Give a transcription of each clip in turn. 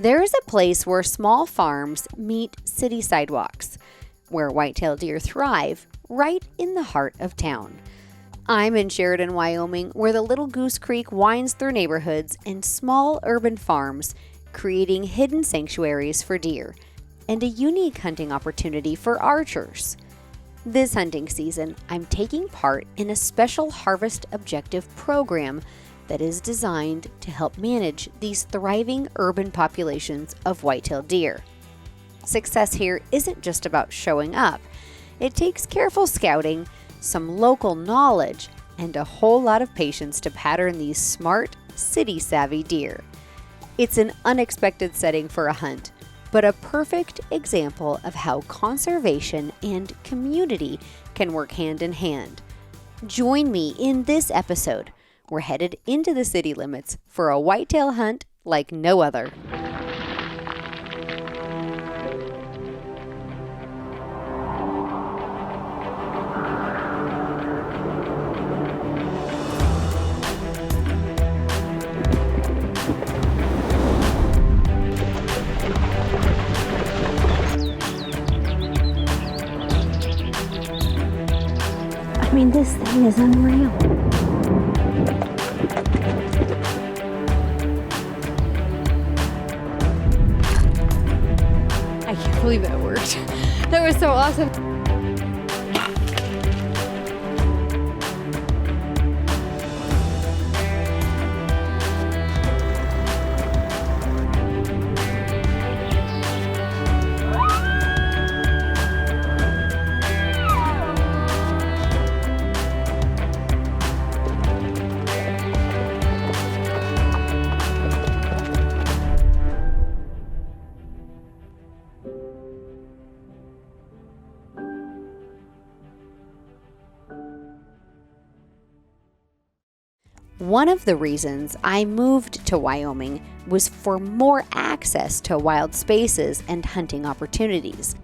There is a place where small farms meet city sidewalks, where whitetail deer thrive right in the heart of town. I'm in Sheridan, Wyoming, where the Little Goose Creek winds through neighborhoods and small urban farms, creating hidden sanctuaries for deer and a unique hunting opportunity for archers. This hunting season, I'm taking part in a special harvest objective program that is designed to help manage these thriving urban populations of whitetail deer. Success here isn't just about showing up. It takes careful scouting, some local knowledge, and a whole lot of patience to pattern these smart, city-savvy deer. It's an unexpected setting for a hunt, but a perfect example of how conservation and community can work hand in hand. Join me in this episode. We're headed into the city limits for a whitetail hunt like no other. I mean, this thing is unreal. I can't believe that worked. That was so awesome. One of the reasons I moved to Wyoming was for more access to wild spaces and hunting opportunities.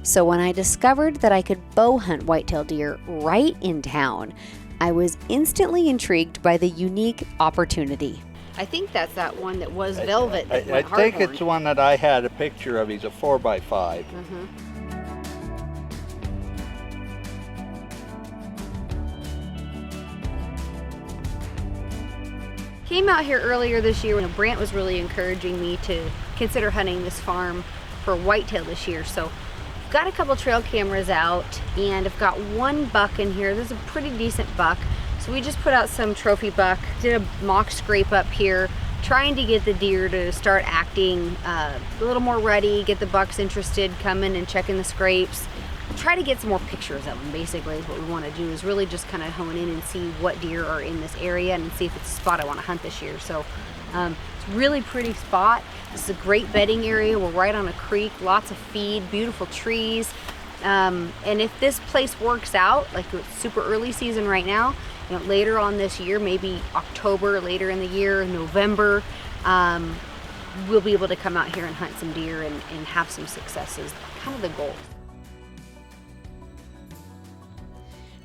So when I discovered that I could bow hunt whitetail deer right in town, I was instantly intrigued by the unique opportunity. I think that's that one that was velvet. I think it's one that I had a picture of. He's a 4x5. Came out here earlier this year when Brant was really encouraging me to consider hunting this farm for whitetail this year. So I've got a couple trail cameras out and I've got one buck in here. This is a pretty decent buck. So we just put out some trophy buck, did a mock scrape up here, trying to get the deer to start acting a little more ready, get the bucks interested, coming and checking the scrapes. Try to get some more pictures of them. Basically what we want to do is really just kind of hone in and see what deer are in this area and see if it's a spot I want to hunt this year. So it's a really pretty spot. This is a great bedding area. We're right on a creek, lots of feed, beautiful trees. And if this place works out, like it's super early season right now, you know, later on this year, maybe October, later in the year, November, we'll be able to come out here and hunt some deer and have some successes. Kind of the goal.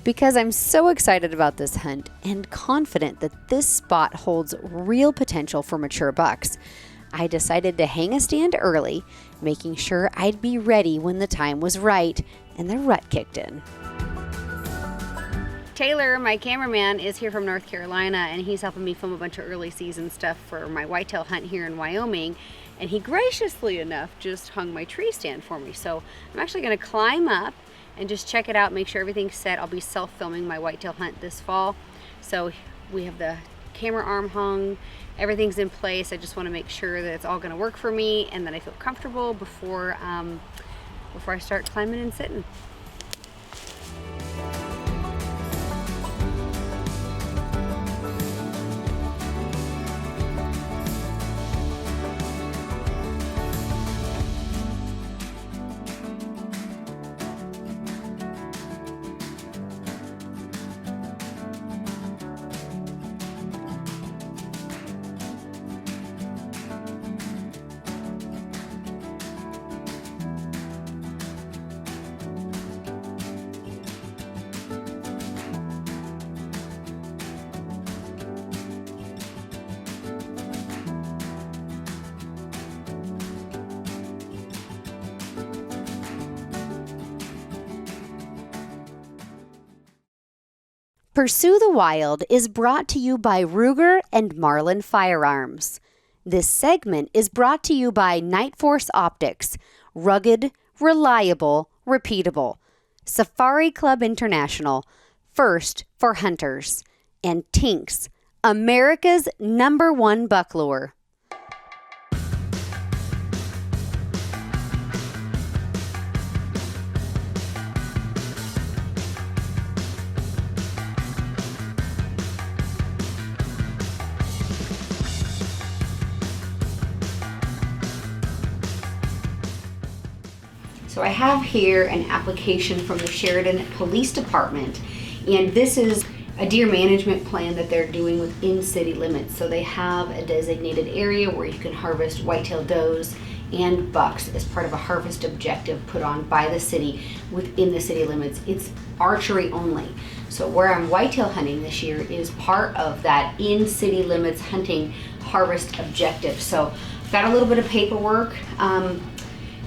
Because I'm so excited about this hunt and confident that this spot holds real potential for mature bucks, I decided to hang a stand early, making sure I'd be ready when the time was right and the rut kicked in. Taylor, my cameraman, is here from North Carolina and he's helping me film a bunch of early season stuff for my whitetail hunt here in Wyoming. And he graciously enough just hung my tree stand for me. So I'm actually gonna climb up and just check it out, make sure everything's set. I'll be self-filming my whitetail hunt this fall. So we have the camera arm hung, everything's in place. I just want to make sure that it's all gonna work for me and that I feel comfortable before I start climbing and sitting. Pursue the Wild is brought to you by Ruger and Marlin Firearms. This segment is brought to you by Night Force Optics, rugged, reliable, repeatable. Safari Club International, first for hunters. And Tinks, America's #1 buck lure. So I have here an application from the Sheridan Police Department, and this is a deer management plan that they're doing within city limits. So they have a designated area where you can harvest whitetail does and bucks as part of a harvest objective put on by the city within the city limits. It's archery only. So where I'm whitetail hunting this year is part of that in city limits hunting harvest objective. So I've got a little bit of paperwork.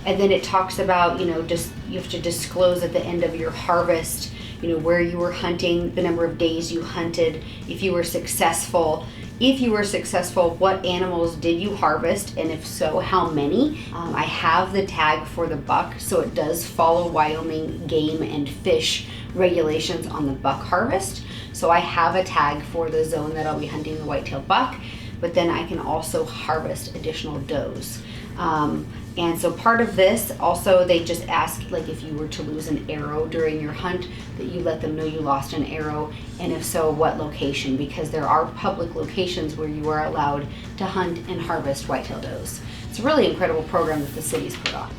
And then it talks about, just you have to disclose at the end of your harvest, where you were hunting, the number of days you hunted, if you were successful. If you were successful, what animals did you harvest? And if so, how many? I have the tag for the buck, so it does follow Wyoming game and fish regulations on the buck harvest. So I have a tag for the zone that I'll be hunting the whitetail buck, but then I can also harvest additional does. And so part of this, also they just ask, like, if you were to lose an arrow during your hunt, that you let them know you lost an arrow, and if so, what location, because there are public locations where you are allowed to hunt and harvest whitetail does. It's a really incredible program that the city's put on.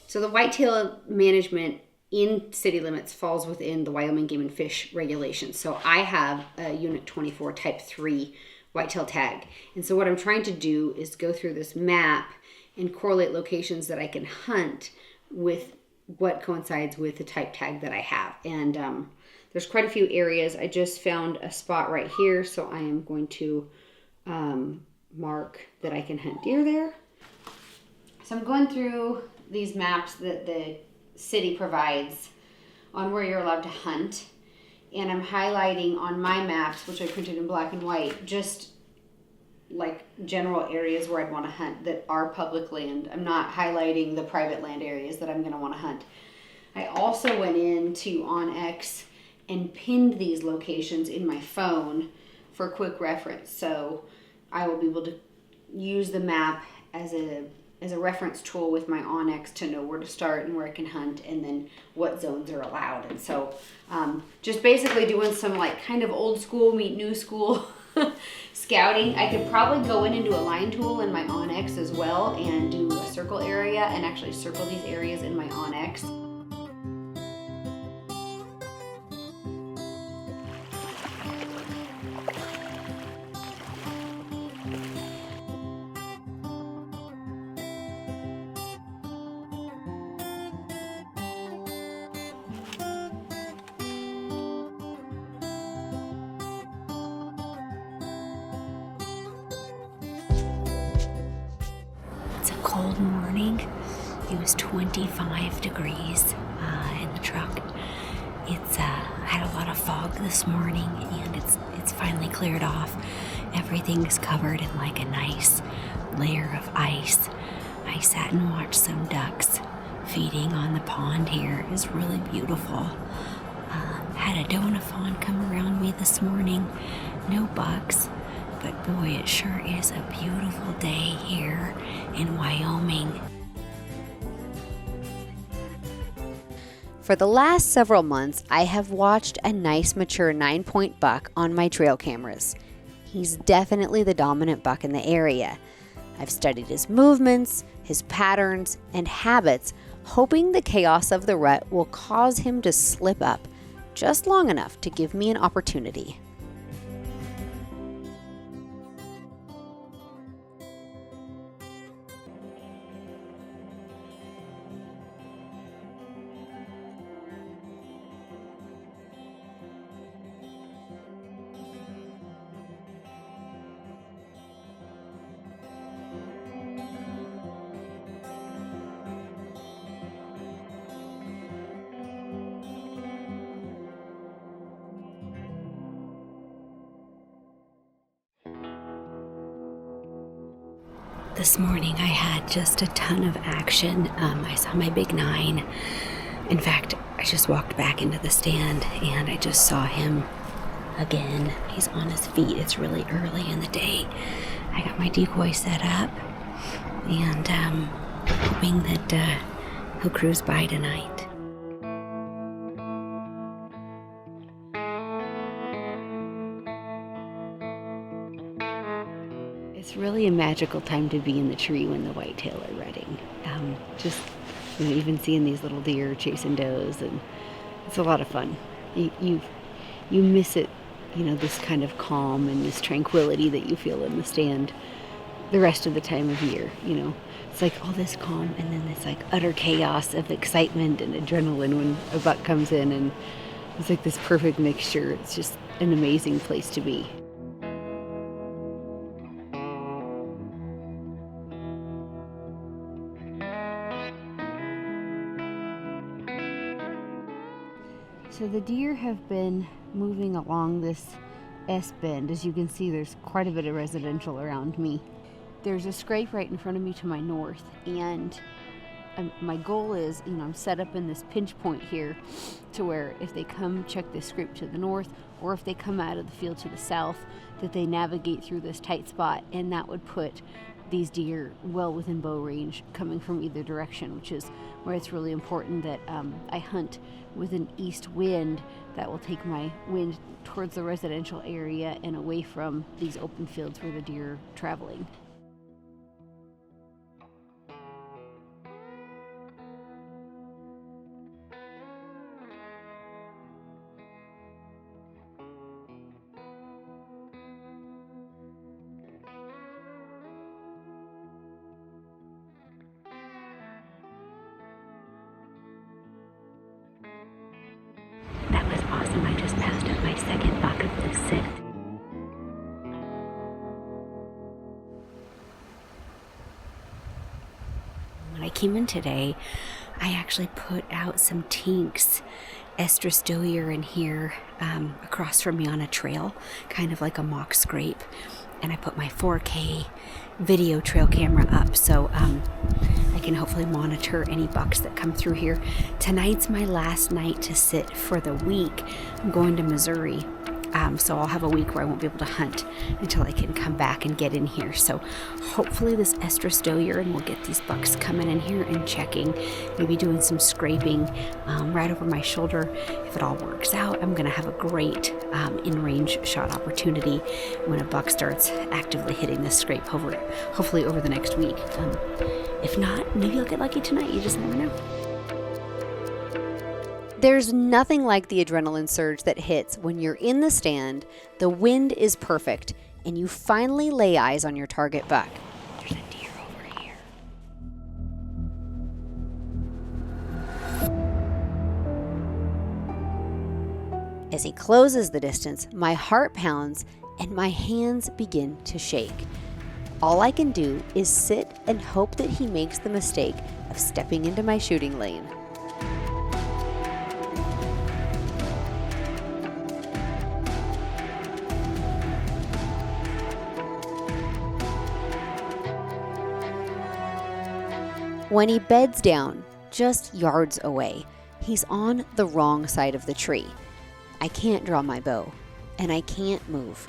So the whitetail management in city limits falls within the Wyoming Game and Fish regulations. So I have a Unit 24 Type 3 whitetail tag. And so what I'm trying to do is go through this map and correlate locations that I can hunt with what coincides with the type tag that I have. And there's quite a few areas. I just found a spot right here, so I am going to mark that I can hunt deer there. So I'm going through these maps that the city provides on where you're allowed to hunt, and I'm highlighting on my maps, which I printed in black and white, just like general areas where I'd want to hunt that are public land. I'm not highlighting the private land areas that I'm going to want to hunt. I also went into OnX and pinned these locations in my phone for quick reference, so I will be able to use the map as a reference tool with my OnX to know where to start and where I can hunt, and then what zones are allowed. And so just basically doing some like kind of old school meet new school scouting. I could probably go in and do a line tool in my OnX as well and do a circle area and actually circle these areas in my OnX. Cold morning. It was 25 degrees in the truck. It's had a lot of fog this morning, and it's finally cleared off. Everything's covered in like a nice layer of ice. I sat and watched some ducks feeding on the pond here. It was really beautiful. Had a doe and a fawn come around me this morning. No bucks. But boy, it sure is a beautiful day here in Wyoming. For the last several months, I have watched a nice mature 9-point buck on my trail cameras. He's definitely the dominant buck in the area. I've studied his movements, his patterns, and habits, hoping the chaos of the rut will cause him to slip up just long enough to give me an opportunity. This morning I had just a ton of action. I saw my big 9. In fact, I just walked back into the stand and I just saw him again. He's on his feet. It's really early in the day. I got my decoy set up and hoping that he'll cruise by tonight. It's really a magical time to be in the tree when the whitetail are rutting. Even seeing these little deer chasing does, and it's a lot of fun. You miss it, this kind of calm and this tranquility that you feel in the stand the rest of the time of year. It's like all this calm and then this like utter chaos of excitement and adrenaline when a buck comes in, and it's like this perfect mixture. It's just an amazing place to be. So the deer have been moving along this S-bend. As you can see, there's quite a bit of residential around me. There's a scrape right in front of me to my north, and my goal is, I'm set up in this pinch point here to where if they come check this scrape to the north, or if they come out of the field to the south, that they navigate through this tight spot, and that would put these deer well within bow range coming from either direction, which is where it's really important that I hunt with an east wind that will take my wind towards the residential area and away from these open fields where the deer are traveling. That was awesome. I just passed up my second buck of the 6th. When I came in today, I actually put out some tinks, estrus doe ear in here across from me on a trail, kind of like a mock scrape. And I put my 4K video trail camera up so I can hopefully monitor any bucks that come through here. Tonight's my last night to sit for the week. I'm going to Missouri, so I'll have a week where I won't be able to hunt until I can come back and get in here. So hopefully this estrus doe ear and we'll get these bucks coming in here and checking, maybe doing some scraping right over my shoulder. If it all works out, I'm gonna have a great in-range shot opportunity when a buck starts actively hitting this scrape, hopefully over the next week. If not, maybe I'll get lucky tonight. You just never know. There's nothing like the adrenaline surge that hits when you're in the stand, the wind is perfect, and you finally lay eyes on your target buck. There's a deer over here. As he closes the distance, my heart pounds and my hands begin to shake. All I can do is sit and hope that he makes the mistake of stepping into my shooting lane. When he beds down, just yards away, he's on the wrong side of the tree. I can't draw my bow, and I can't move.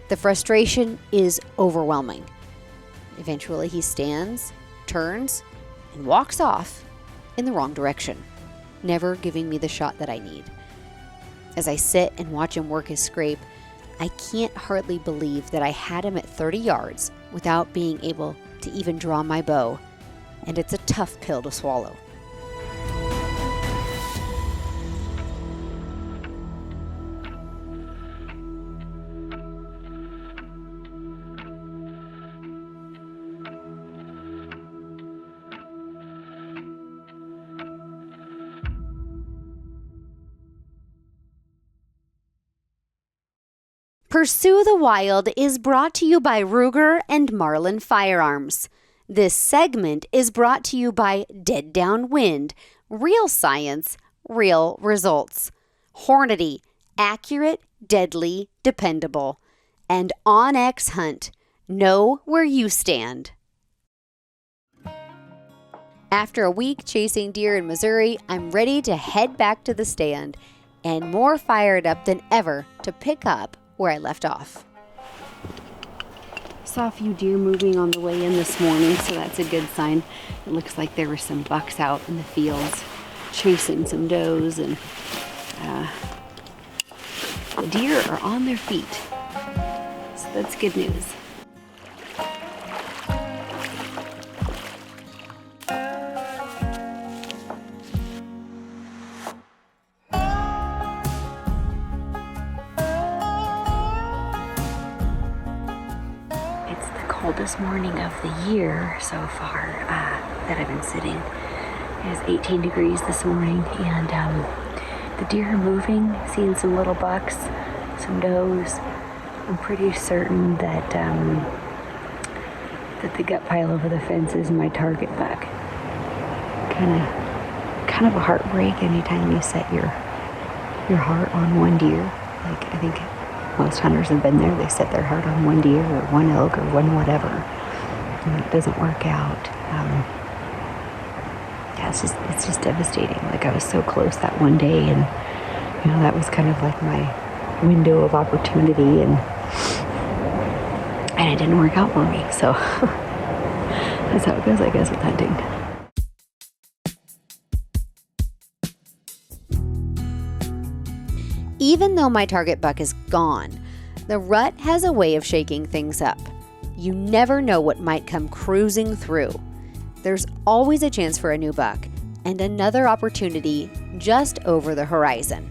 The frustration is overwhelming. Eventually he stands, turns, and walks off in the wrong direction, never giving me the shot that I need. As I sit and watch him work his scrape, I can't hardly believe that I had him at 30 yards without being able to even draw my bow, and it's a tough pill to swallow. Pursue the Wild is brought to you by Ruger and Marlin Firearms. This segment is brought to you by Dead Downwind, real science, real results. Hornady, accurate, deadly, dependable. And OnX Hunt, know where you stand. After a week chasing deer in Missouri, I'm ready to head back to the stand and more fired up than ever to pick up where I left off. Saw a few deer moving on the way in this morning, so that's a good sign. It looks like there were some bucks out in the fields chasing some does, and the deer are on their feet. So that's good news. Coldest morning of the year so far that I've been sitting. It was 18 degrees this morning, and the deer are moving, seeing some little bucks, some does. I'm pretty certain that that the gut pile over the fence is my target buck. Kind of a heartbreak anytime you set your heart on one deer. Like, I think most hunters have been there. They set their heart on one deer or one elk or one whatever, and it doesn't work out. Yeah, it's just devastating. Like, I was so close that one day, and that was kind of like my window of opportunity, and it didn't work out for me. So that's how it goes, I guess, with hunting. Even though my target buck is gone, the rut has a way of shaking things up. You never know what might come cruising through. There's always a chance for a new buck and another opportunity just over the horizon.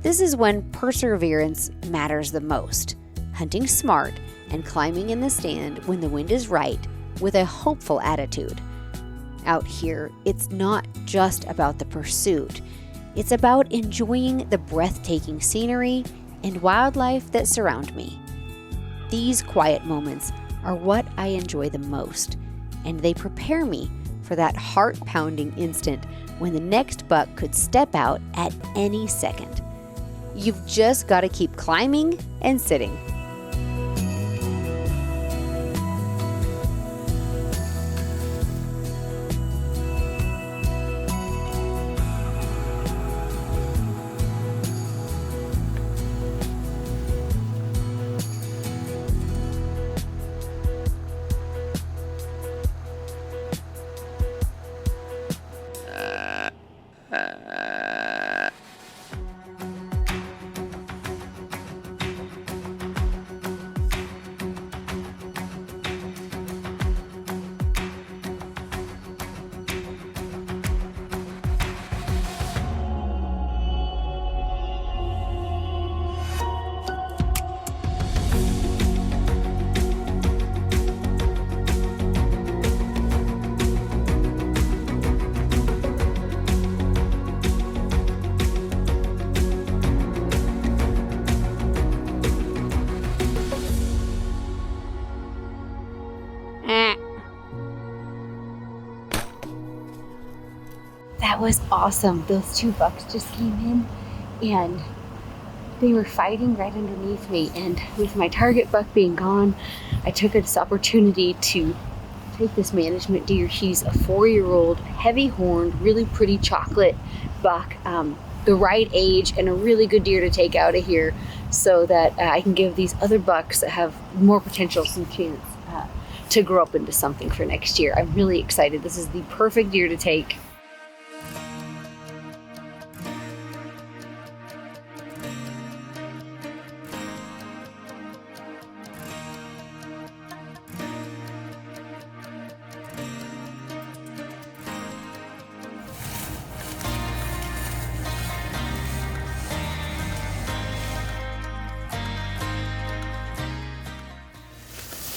This is when perseverance matters the most. Hunting smart and climbing in the stand when the wind is right with a hopeful attitude. Out here, it's not just about the pursuit. It's about enjoying the breathtaking scenery and wildlife that surround me. These quiet moments are what I enjoy the most, and they prepare me for that heart-pounding instant when the next buck could step out at any second. You've just got to keep climbing and sitting. That was awesome. Those two bucks just came in and they were fighting right underneath me. And with my target buck being gone, I took this opportunity to take this management deer. He's a 4-year-old, heavy-horned, really pretty chocolate buck, the right age and a really good deer to take out of here so that I can give these other bucks that have more potential some chance to grow up into something for next year. I'm really excited. This is the perfect deer to take.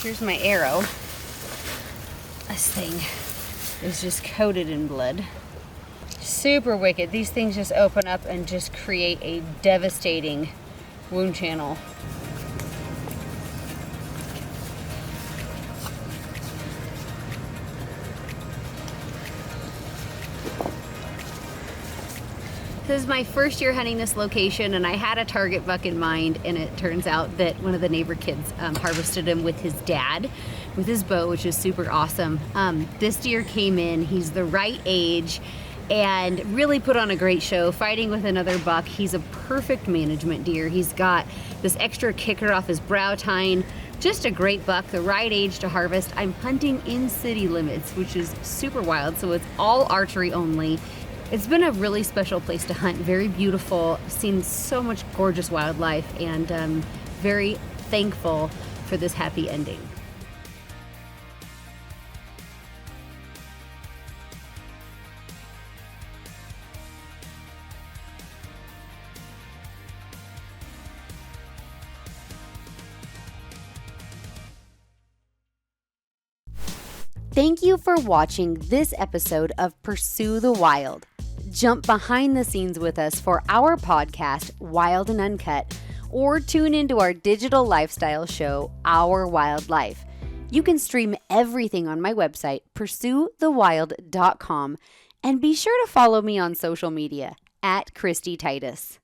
Here's my arrow. This thing is just coated in blood. Super wicked. These things just open up and just create a devastating wound channel. This is my first year hunting this location, and I had a target buck in mind, and it turns out that one of the neighbor kids harvested him with his dad, with his bow, which is super awesome. This deer came in, he's the right age, and really put on a great show, fighting with another buck. He's a perfect management deer. He's got this extra kicker off his brow tine. Just a great buck, the right age to harvest. I'm hunting in city limits, which is super wild, so it's all archery only. It's been a really special place to hunt, very beautiful, seen so much gorgeous wildlife, and very thankful for this happy ending. Thank you for watching this episode of Pursue the Wild. Jump behind the scenes with us for our podcast, Wild and Uncut, or tune into our digital lifestyle show, Our Wild Life. You can stream everything on my website, pursuethewild.com, and be sure to follow me on social media, @Kristy Titus.